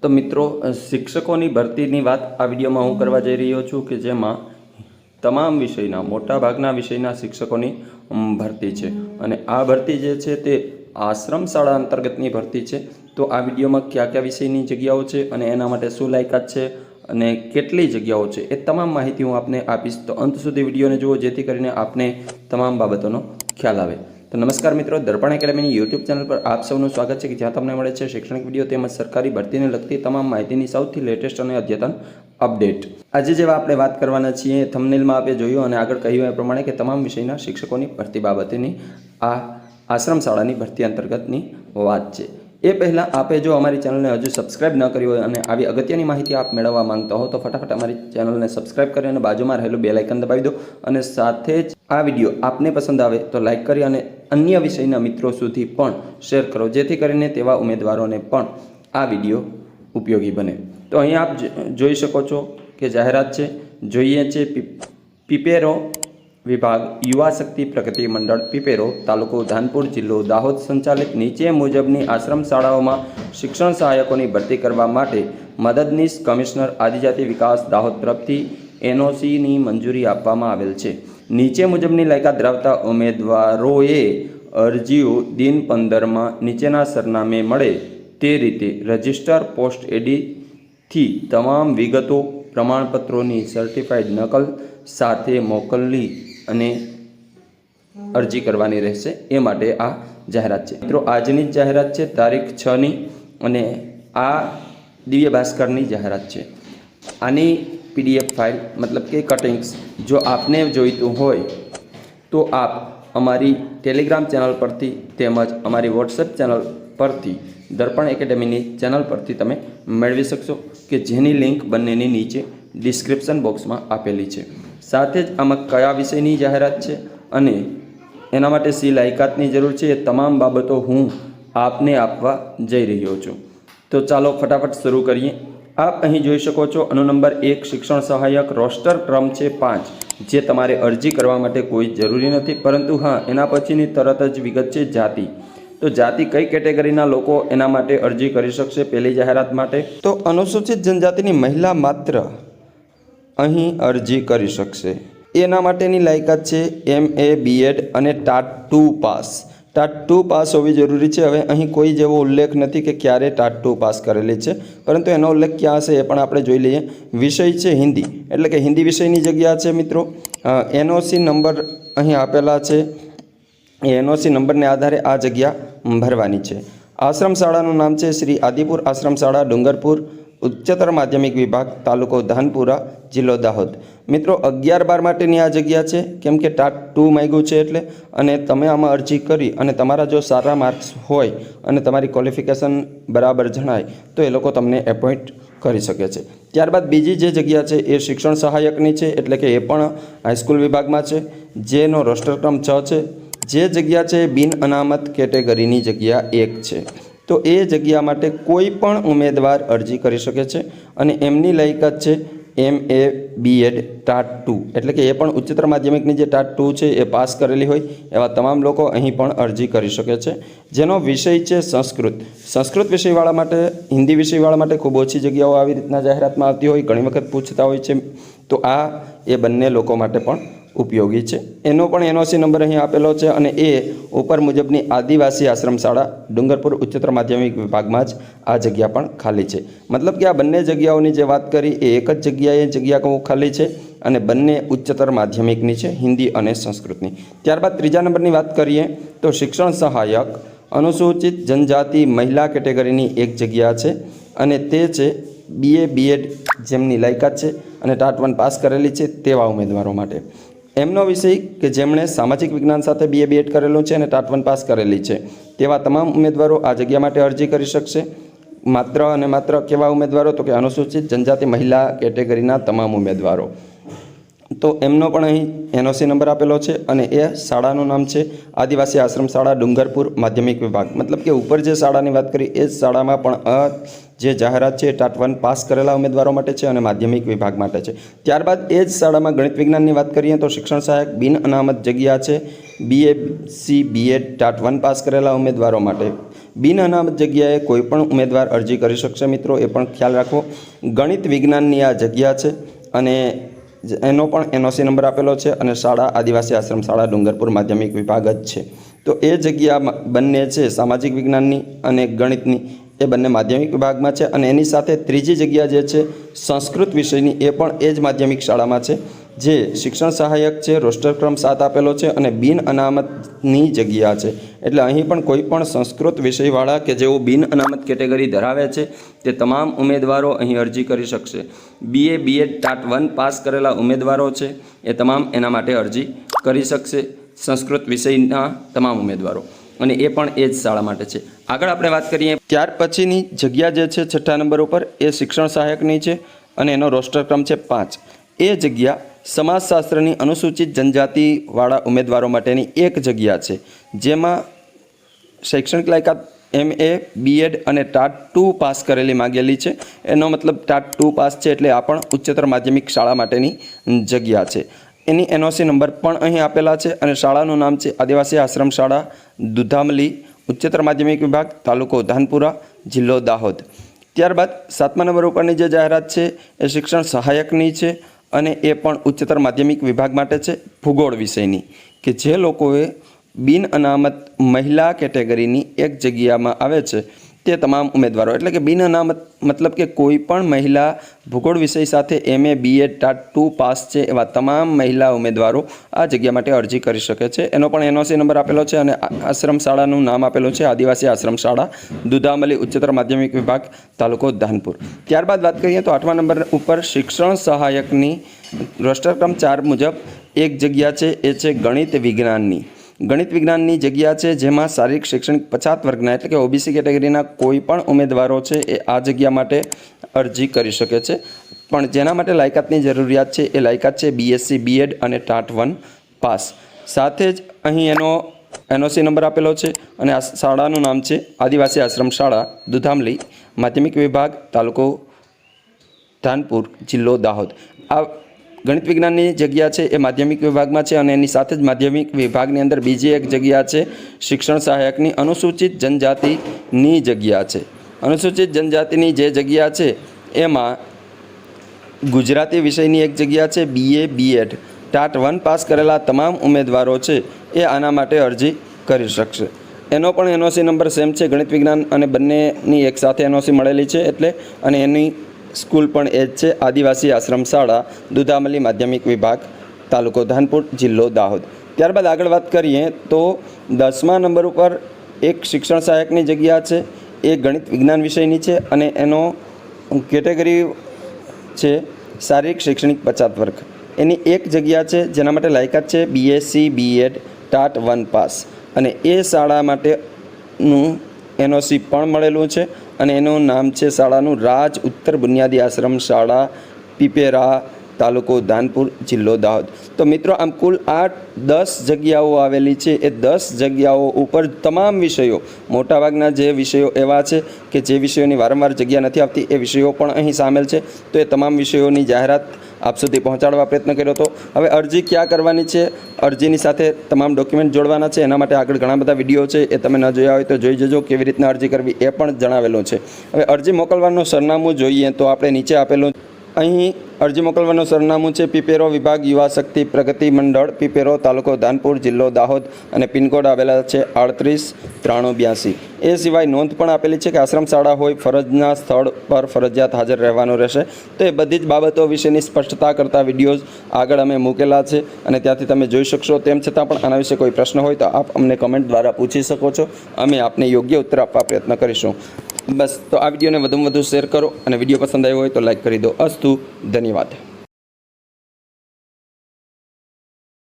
તો મિત્રો શિક્ષકોની ભરતીની વાત આ વિડીયોમાં હું કરવા જઈ રહ્યો છું કે જેમાં તમામ વિષયના મોટાભાગના વિષયના શિક્ષકોની ભરતી છે અને આ ભરતી જે છે તે આશ્રમ શાળા અંતર્ગતની ભરતી છે। તો આ વિડીયોમાં કયા કયા વિષયની જગ્યાઓ છે અને એના માટે શું લાયકાત છે અને કેટલી જગ્યાઓ છે એ તમામ માહિતી હું આપને આપીશ। તો અંત સુધી વિડીયોને જુઓ જેથી કરીને આપને તમામ બાબતોનો ખ્યાલ આવે। તો નમસ્કાર મિત્રો, દર્પણ એકેડમીની યુટ્યુબ ચેનલ પર આપ સૌનું સ્વાગત છે કે જ્યાં તમને મળે છે શૈક્ષણિક વિડીયો તેમજ સરકારી ભરતીને લગતી તમામ માહિતીની સૌથી લેટેસ્ટ અને અદ્યતન અપડેટ। આજે જેવા આપણે વાત કરવાના છીએ થંબનેલમાં આપે જોયું અને આગળ કહ્યું એ પ્રમાણે કે તમામ વિષયના શિક્ષકોની ભરતી બાબતેની આ આશ્રમ શાળાની ભરતી અંતર્ગતની વાત છે। એ પહેલાં આપે જો અમારી ચેનલને હજુ સબસ્ક્રાઇબ ન કરી હોય અને આવી અગત્યની માહિતી આપ મેળવવા માંગતા હો તો ફટાફટ અમારી ચેનલને સબસ્ક્રાઇબ કરી અને બાજુમાં રહેલું બેલ આઇકન દબાવી દો અને સાથે જ આ વિડીયો આપને પસંદ આવે તો લાઇક કરી અને અન્ય વિષયના મિત્રો સુધી પણ શેર કરો જેથી કરીને તેવા ઉમેદવારોને પણ આ વિડીયો ઉપયોગી બને। તો અહીં આપ જોઈ શકો છો કે જાહેરાત છે, જોઈએ છે પીપેરો વિભાગ યુવા શક્તિ પ્રગતિ મંડળ પીપેરો તાલુકો ધાનપુર જિલ્લો દાહોદ સંચાલિત નીચે મુજબની આશ્રમ શાળાઓમાં શિક્ષણ સહાયકોની ભરતી કરવા માટે મદદનીશ કમિશનર આદિજાતિ વિકાસ દાહોદ તરફથી એનઓસીની મંજૂરી આપવામાં આવેલ છે। નીચે મુજબની લાયકાત ધરાવતા ઉમેદવારોએ અરજીઓ દિન 15માં નીચેના સરનામે મળે તે રીતે રજિસ્ટર પોસ્ટ એડીથી તમામ વિગતો પ્રમાણપત્રોની સર્ટિફાઈડ નકલ સાથે મોકલી અને અરજી કરવાની રહેશે। એ માટે આ જાહેરાત છે મિત્રો, આજની જ જાહેરાત છે તારીખ 6ની અને આ દિવ્ય ભાસ્કરની જાહેરાત છે। આની પીડીએફ ફાઇલ મતલબ કે કટિંગ્સ જો આપને જોઈતું હોય તો આપ અમારી ટેલિગ્રામ ચેનલ પરથી તેમજ અમારી વોટ્સએપ ચેનલ પરથી દર્પણ એકેડમીની ચેનલ પરથી તમે મેળવી શકશો કે જેની લિંક બંનેની નીચે ડિસ્ક્રિપ્શન બોક્સમાં આપેલી છે। સાથે જ આમાં કયા વિષયની જાહેરાત છે અને એના માટે સી લાયકાતની જરૂર છે એ તમામ બાબતો હું આપને આપવા જઈ રહ્યો છું। તો ચાલો ફટાફટ શરૂ કરીએ। આપ અહીં જોઈ શકો છો અનુનંબર 1 શિક્ષણ સહાયક રોસ્ટર ક્રમ છે 5 જે તમારે અરજી કરવા માટે કોઈ જરૂરી નથી, પરંતુ હા એના પછીની તરત જ વિગત છે જાતિ। તો જાતિ કઈ કેટેગરીના લોકો એના માટે અરજી કરી શકશે પહેલી જાહેરાત માટે? તો અનુસૂચિત જનજાતિની મહિલા માત્ર અહીં અરજી કરી શકશે। એના માટેની લાયકાત છે MA BEd અને ટાટ 2 પાસ। ટાટ 2 પાસ હોવી જરૂરી છે। હવે અહીં કોઈ જેવો ઉલ્લેખ નથી કે ક્યારે ટાટ 2 પાસ કરેલી છે, પરંતુ એનો ઉલ્લેખ ક્યાં હશે એ પણ આપણે જોઈ લઈએ। વિષય છે હિન્દી, એટલે કે હિન્દી વિષયની જગ્યા છે મિત્રો। એનઓસી નંબર અહીં આપેલા છે, એ એનઓસી નંબરને આધારે આ જગ્યા ભરવાની છે। આશ્રમ શાળાનું નામ છે શ્રી આદિપુર આશ્રમ શાળા ડુંગરપુર, ઉચ્ચતર માધ્યમિક વિભાગ તાલુકો ધાનપુરા જિલ્લો દાહોદ। મિત્રો 11-12 માટેની આ જગ્યા છે, કેમ કે ટાટ 2 માંગ્યું છે એટલે, અને તમે આમાં અરજી કરી અને તમારા જો સારા માર્ક્સ હોય અને તમારી ક્વોલિફિકેશન બરાબર જણાય તો એ લોકો તમને એપોઇન્ટ કરી શકે છે। ત્યારબાદ બીજી જે જગ્યા છે એ શિક્ષણ સહાયકની છે, એટલે કે એ પણ હાઈસ્કૂલ વિભાગમાં છે, જેનો રોસ્ટર ક્રમ 6 છે। જે જગ્યા છે બિન અનામત કેટેગરીની જગ્યા 1 છે। તો એ જગ્યા માટે કોઈ પણ ઉમેદવાર અરજી કરી શકે છે અને એમની લાયકાત છે MA BEd ટાટ 2, એટલે કે એ પણ ઉચ્ચતર માધ્યમિકની જે ટાટ 2 છે એ પાસ કરેલી હોય એવા તમામ લોકો અહીં પણ અરજી કરી શકે છે। જેનો વિષય છે સંસ્કૃત। સંસ્કૃત વિષયવાળા માટે, હિન્દી વિષયવાળા માટે ખૂબ ઓછી જગ્યાઓ આવી રીતના જાહેરાતમાં આવતી હોય, ઘણી વખત પૂછતા હોય છે, તો આ એ બંને લોકો માટે પણ ઉપયોગી છે। એનો પણ એનઓસી નંબર અહીં આપેલો છે અને એ ઉપર મુજબની આદિવાસી આશ્રમ શાળા ડુંગરપુર ઉચ્ચતર માધ્યમિક વિભાગમાં જ આ જગ્યા પણ ખાલી છે। મતલબ કે આ બંને જગ્યાઓની જે વાત કરી એ એક જ જગ્યાએ જગ્યા ખાલી છે અને બંને ઉચ્ચતર માધ્યમિકની છે, હિન્દી અને સંસ્કૃતની। ત્યારબાદ ત્રીજા નંબરની વાત કરીએ તો શિક્ષણ સહાયક અનુસૂચિત જનજાતિ મહિલા કેટેગરીની એક જગ્યા છે અને તે છે BA BEd જેમની લાયકાત છે અને ટાટ 1 પાસ કરેલી છે તેવા ઉમેદવારો માટે। એમનો વિષય કે જેમણે સામાજિક વિજ્ઞાન સાથે BA BEd કરેલું છે અને ટાટ 1 પાસ કરેલી છે તેવા તમામ ઉમેદવારો આ જગ્યા માટે અરજી કરી શકશે। માત્ર અને માત્ર કેવા ઉમેદવારો? તો કે અનુસૂચિત જનજાતિ મહિલા કેટેગરીના તમામ ઉમેદવારો। તો એમનો પણ અહીં એનઓસી નંબર આપેલો છે અને એ શાળાનું નામ છે આદિવાસી આશ્રમ શાળા ડુંગરપુર માધ્યમિક વિભાગ। મતલબ કે ઉપર જે શાળાની વાત કરી એ જ શાળામાં પણ જે જાહેરાત છે ટાટ 1 પાસ કરેલા ઉમેદવારો માટે છે અને માધ્યમિક વિભાગ માટે છે। ત્યારબાદ એ જ શાળામાં ગણિત વિજ્ઞાનની વાત કરીએ તો શિક્ષણ સહાયક બિન અનામત જગ્યા છે BSc BEd ટાટ 1 પાસ કરેલા ઉમેદવારો માટે। બિન અનામત જગ્યાએ કોઈ પણ ઉમેદવાર અરજી કરી શકશે મિત્રો, એ પણ ખ્યાલ રાખવો. ગણિત વિજ્ઞાનની આ જગ્યા છે અને એનો પણ એનઓસી નંબર આપેલો છે અને શાળા આદિવાસી આશ્રમ શાળા ડુંગરપુર માધ્યમિક વિભાગ જ છે. તો એ જગ્યા બંને છે સામાજિક વિજ્ઞાનની અને ગણિતની, એ બંને માધ્યમિક વિભાગમાં છે. અને એની સાથે ત્રીજી જગ્યા જે છે સંસ્કૃત વિષયની, એ પણ એ જ માધ્યમિક શાળામાં છે, જે શિક્ષણ સહાયક છે. રોસ્ટર ક્રમ 7 આપેલો છે અને બિન અનામતની જગ્યા છે. એટલે અહીં પણ કોઈ પણ સંસ્કૃત વિષયવાળા કે જેઓ બિન અનામત કેટેગરી ધરાવે છે તે તમામ ઉમેદવારો અહીં અરજી કરી શકશે. BA BEd ટાટ 1 પાસ કરેલા ઉમેદવારો છે એ તમામ એના માટે અરજી કરી શકશે, સંસ્કૃત વિષયના તમામ ઉમેદવારો, અને એ પણ એ જ શાળા માટે છે. આગળ આપણે વાત કરીએ ત્યાર પછીની જગ્યા જે છે 6થા નંબર ઉપર, એ શિક્ષણ સહાયકની છે અને એનો રોસ્ટર ક્રમ છે 5. એ જગ્યા સમાજશાસ્ત્રની અનુસૂચિત જનજાતિવાળા ઉમેદવારો માટેની એક જગ્યા છે, જેમાં શૈક્ષણિક લાયકાત MA BEd અને ટાટ 2 પાસ કરેલી માગેલી છે. એનો મતલબ ટાટ 2 પાસ છે એટલે આ પણ ઉચ્ચતર માધ્યમિક શાળા માટેની જગ્યા છે. એની એનઓસી નંબર પણ અહીં આપેલા છે અને શાળાનું નામ છે આદિવાસી આશ્રમ શાળા દુધામલી, ઉચ્ચતર માધ્યમિક વિભાગ, તાલુકો ધાનપુરા, જિલ્લો દાહોદ. ત્યારબાદ 7મા નંબર ઉપરની જે જાહેરાત છે એ શિક્ષણ સહાયકની છે અને એ પણ ઉચ્ચતર માધ્યમિક વિભાગ માટે છે, ભૂગોળ વિષયની, કે જે લોકોએ બિન અનામત મહિલા કેટેગરીની એક જગ્યામાં આવે છે તે તમામ ઉમેદવારો, એટલે કે બિન અનામત મતલબ કે કોઈ પણ મહિલા ભૂગોળ વિષય સાથે MA BEd ટાટ 2 પાસ છે એવા તમામ મહિલા ઉમેદવારો આ જગ્યા માટે અરજી કરી શકે છે. એનો પણ એનઓસી નંબર આપેલો છે અને આશ્રમ શાળાનું નામ આપેલું છે આદિવાસી આશ્રમ શાળા દુધામલી, ઉચ્ચતર માધ્યમિક વિભાગ, તાલુકો ધાનપુર. ત્યારબાદ વાત કરીએ તો 8મા નંબર ઉપર શિક્ષણ સહાયકની રોસ્ટર ક્રમ 4 મુજબ એક જગ્યા છે, એ છે ગણિત વિજ્ઞાનની. ગણિત વિજ્ઞાનની જગ્યા છે, જેમાં શારીરિક શૈક્ષણિક 50 વર્ગના એટલે કે OBC કેટેગરીના કોઈ પણ ઉમેદવારો છે એ આ જગ્યા માટે અરજી કરી શકે છે. પણ જેના માટે લાયકાતની જરૂરિયાત છે એ લાયકાત છે BSc BEd અને ટાટ 1 પાસ. સાથે જ અહીં એનો એનઓસી નંબર આપેલો છે અને આ શાળાનું નામ છે આદિવાસી આશ્રમ શાળા દુધામલી, માધ્યમિક વિભાગ, તાલુકો ધાનપુર, જિલ્લો દાહોદ. આ ગણિત વિજ્ઞાનની જગ્યા છે એ માધ્યમિક વિભાગમાં છે અને એની સાથે જ માધ્યમિક વિભાગની અંદર બીજી એક જગ્યા છે શિક્ષણ સહાયકની અનુસૂચિત જનજાતિની જગ્યા છે. અનુસૂચિત જનજાતિની જે જગ્યા છે એમાં ગુજરાતી વિષયની એક જગ્યા છે. BA BEd ટાટ 1 પાસ કરેલા તમામ ઉમેદવારો છે એ આના માટે અરજી કરી શકશે. એનો પણ એનઓસી નંબર સેમ છે, ગણિત વિજ્ઞાન અને બંનેની એક સાથે એનઓસી મળેલી છે એટલે, અને એની સ્કૂલ પણ એ જ છે આદિવાસી આશ્રમ શાળા દુધામલી, માધ્યમિક વિભાગ, તાલુકો ધાનપુર, જિલ્લો દાહોદ. ત્યારબાદ આગળ વાત કરીએ તો 10મા નંબર ઉપર એક શિક્ષણ સહાયકની જગ્યા છે, એ ગણિત વિજ્ઞાન વિષયની છે અને એનો કેટેગરી છે શારીરિક શૈક્ષણિક 50 વર્ગ. એની એક જગ્યા છે જેના માટે લાયકાત છે BSc BEd ટાટ 1 પાસ અને એ શાળા માટેનું એનઓસી પણ મળેલું છે અને એનું નામ છે શાળાનું રાજ ઉત્તર બુનિયાદી આશ્રમ શાળા પીપેરા, તાલુકો ધાનપુર, જિલ્લો દાહોદ. તો મિત્રો આમ કુલ 10 જગ્યાઓ આવેલી છે. એ 10 જગ્યાઓ ઉપર તમામ વિષયો, મોટાભાગના જે વિષયો એવા છે કે જે વિષયોની વારંવાર જગ્યા નથી આવતી એ વિષયો પણ અહીં સામેલ છે. તો એ તમામ વિષયોની જાહેરાત આપ સુધી પહોંચાડવા પ્રયત્ન કર્યો હતો. હવે અરજી ક્યાં કરવાની છે, અરજીની સાથે તમામ ડોક્યુમેન્ટ જોડવાના છે, એના માટે આગળ ઘણા બધા વિડીયો છે, એ તમે ન જોયા હોય તો જોઈ જજો. કેવી રીતના અરજી કરવી એ પણ જણાવેલું છે. હવે અરજી મોકલવાનું સરનામું જોઈએ તો આપણે નીચે આપેલું અહીં અરજી મોકલવાનું સરનામું છે પીપેરો વિભાગ, યુવા શક્તિ પ્રગતિ મંડળ, પીપેરો, તાલુકો ધાનપુર, જિલ્લો દાહોદ અને પિનકોડ આવેલા છે 38-382. એ સિવાય નોંધ પણ આપેલી છે કે આશ્રમ શાળા હોય ફરજના સ્થળ પર ફરજિયાત હાજર રહેવાનું રહેશે. તો એ બધી જ બાબતો વિશેની સ્પષ્ટતા કરતા વિડીયોઝ આગળ અમે મૂકેલા છે અને ત્યાંથી તમે જોઈ શકશો. તેમ છતાં પણ આના વિશે કોઈ પ્રશ્ન હોય તો આપ અમને કમેન્ટ દ્વારા પૂછી શકો છો, અમે આપને યોગ્ય ઉત્તર આપવા પ્રયત્ન કરીશું. બસ, તો આ વિડીયોને વધુમાં વધુ શેર કરો અને વિડીયો પસંદ આવ્યો હોય તો લાઈક કરી દો. અસ્તુ, ધન્યવાદ.